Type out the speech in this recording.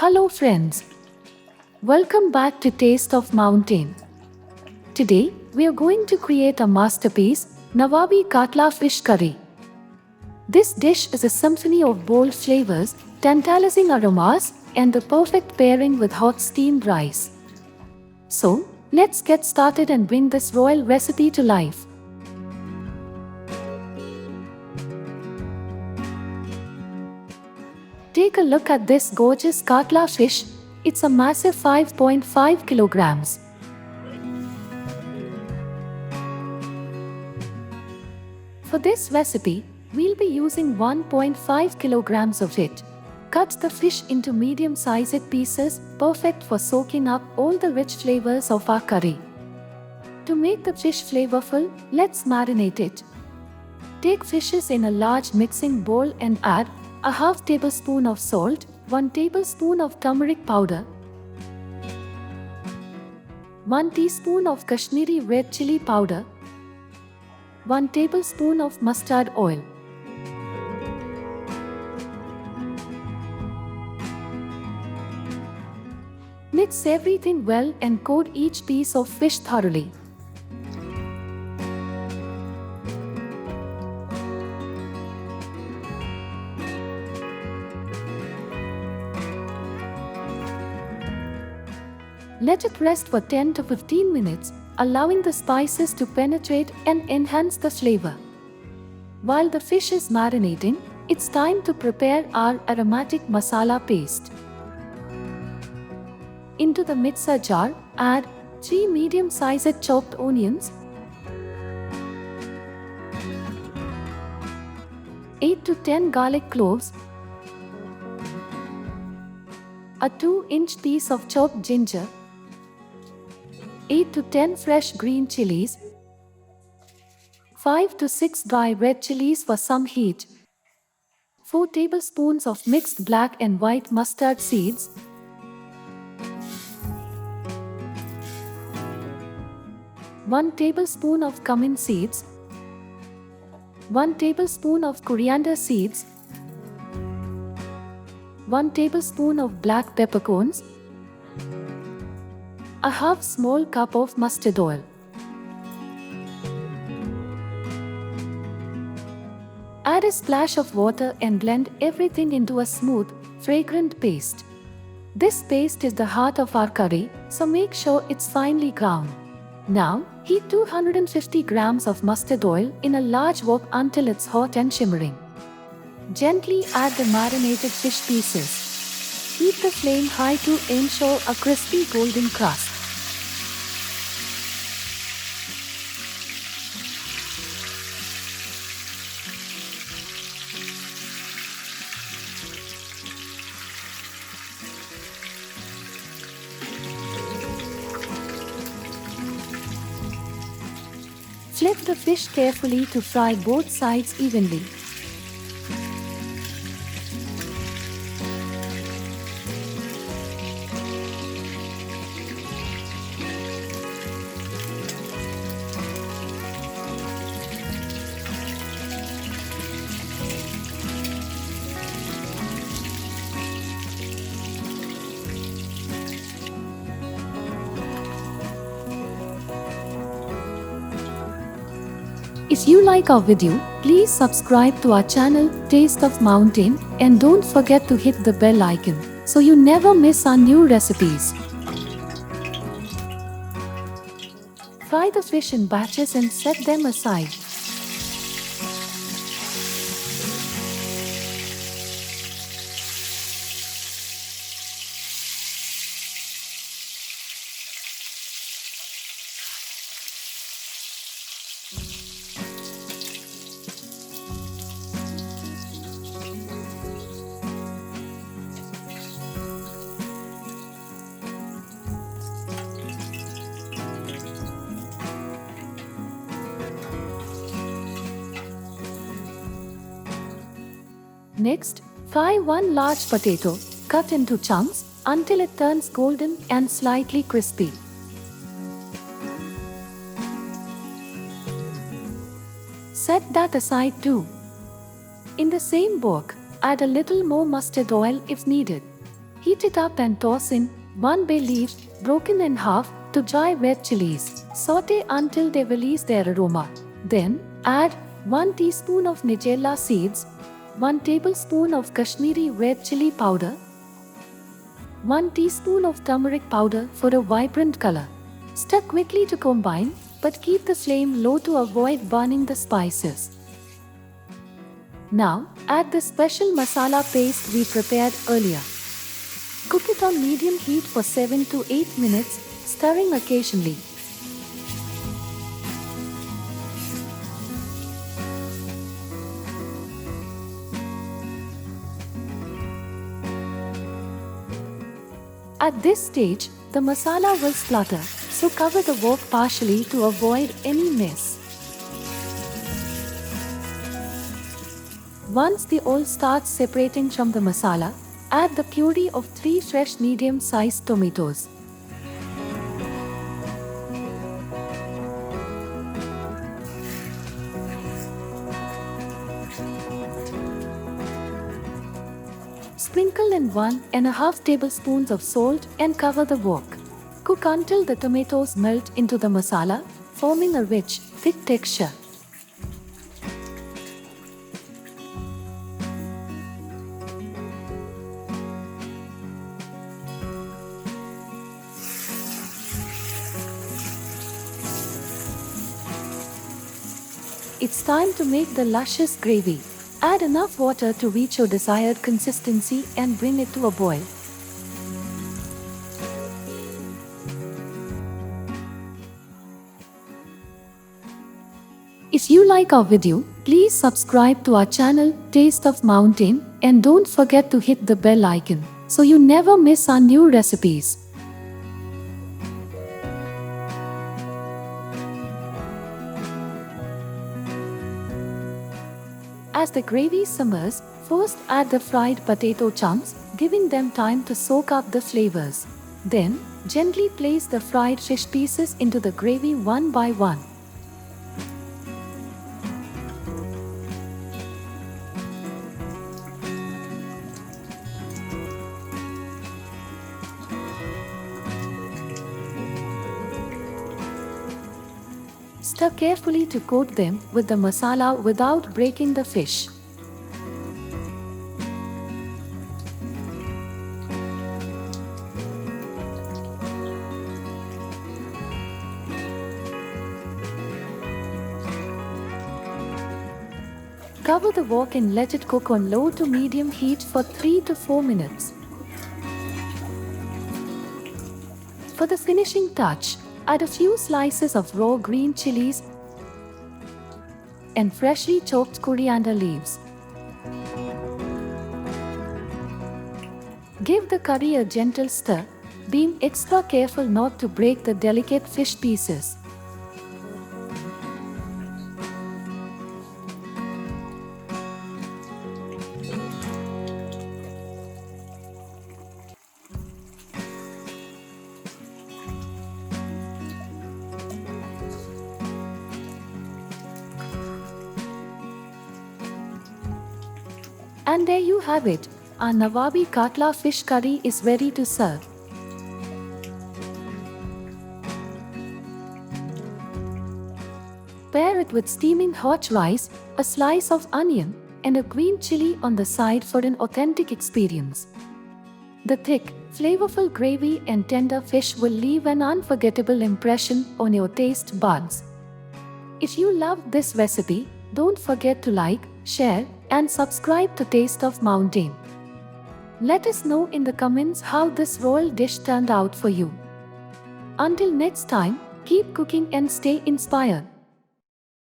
Hello friends, welcome back to Taste of Mountain. Today, we are going to create a masterpiece, Nawabi Katla Fish Curry. This dish is a symphony of bold flavors, tantalizing aromas, and the perfect pairing with hot steamed rice. So, let's get started and bring this royal recipe to life. Take a look at this gorgeous Katla fish. It's a massive 5.5 kilograms. For this recipe, we'll be using 1.5 kilograms of it. Cut the fish into medium-sized pieces, perfect for soaking up all the rich flavors of our curry. To make the fish flavorful, let's marinate it. Take fishes in a large mixing bowl and add a half tablespoon of salt, 1 tablespoon of turmeric powder, 1 teaspoon of Kashmiri red chili powder, 1 tablespoon of mustard oil. Mix everything well and coat each piece of fish thoroughly. Let it rest for 10 to 15 minutes, allowing the spices to penetrate and enhance the flavor. While the fish is marinating, it's time to prepare our aromatic masala paste. Into the mixer jar, add 3 medium-sized chopped onions, 8 to 10 garlic cloves, a 2-inch piece of chopped ginger, 8 to 10 fresh green chilies, 5 to 6 dry red chilies for some heat, 4 tablespoons of mixed black and white mustard seeds, 1 tablespoon of cumin seeds, 1 tablespoon of coriander seeds, 1 tablespoon of black peppercorns, a half small cup of mustard oil. Add a splash of water and blend everything into a smooth, fragrant paste. This paste is the heart of our curry, so make sure it's finely ground. Now, heat 250 grams of mustard oil in a large wok until it's hot and shimmering. Gently add the marinated fish pieces. Keep the flame high to ensure a crispy golden crust. Flip the fish carefully to fry both sides evenly. If you like our video, please subscribe to our channel Taste of Mountain and don't forget to hit the bell icon so you never miss our new recipes. Fry the fish in batches and set them aside. Next, fry 1 large potato, cut into chunks, until it turns golden and slightly crispy. Set that aside too. In the same wok, add a little more mustard oil if needed. Heat it up and toss in 1 bay leaf, broken in half, to dry red chilies. Saute until they release their aroma. Then, add 1 teaspoon of nigella seeds, 1 tablespoon of Kashmiri red chili powder, 1 teaspoon of turmeric powder for a vibrant color. Stir quickly to combine, but keep the flame low to avoid burning the spices. Now, add the special masala paste we prepared earlier. Cook it on medium heat for 7 to 8 minutes, stirring occasionally. At this stage, the masala will splutter, so cover the wok partially to avoid any mess. Once the oil starts separating from the masala, add the puree of 3 fresh medium-sized tomatoes. Sprinkle in 1½ tablespoons of salt and cover the wok. Cook until the tomatoes melt into the masala, forming a rich, thick texture. It's time to make the luscious gravy. Add enough water to reach your desired consistency and bring it to a boil. If you like our video, please subscribe to our channel Taste of Mountain and don't forget to hit the bell icon so you never miss our new recipes. As the gravy simmers, first add the fried potato chunks, giving them time to soak up the flavors. Then, gently place the fried fish pieces into the gravy one by one. Stir carefully to coat them with the masala without breaking the fish. Cover the wok and let it cook on low to medium heat for 3 to 4 minutes. For the finishing touch, add a few slices of raw green chilies and freshly chopped coriander leaves. Give the curry a gentle stir, being extra careful not to break the delicate fish pieces. And there you have it, our Nawabi Katla Fish Curry is ready to serve. Pair it with steaming hot rice, a slice of onion, and a green chili on the side for an authentic experience. The thick, flavorful gravy and tender fish will leave an unforgettable impression on your taste buds. If you loved this recipe, don't forget to like, share, and subscribe to Taste of Mountain. Let us know in the comments how this royal dish turned out for you. Until next time, keep cooking and stay inspired.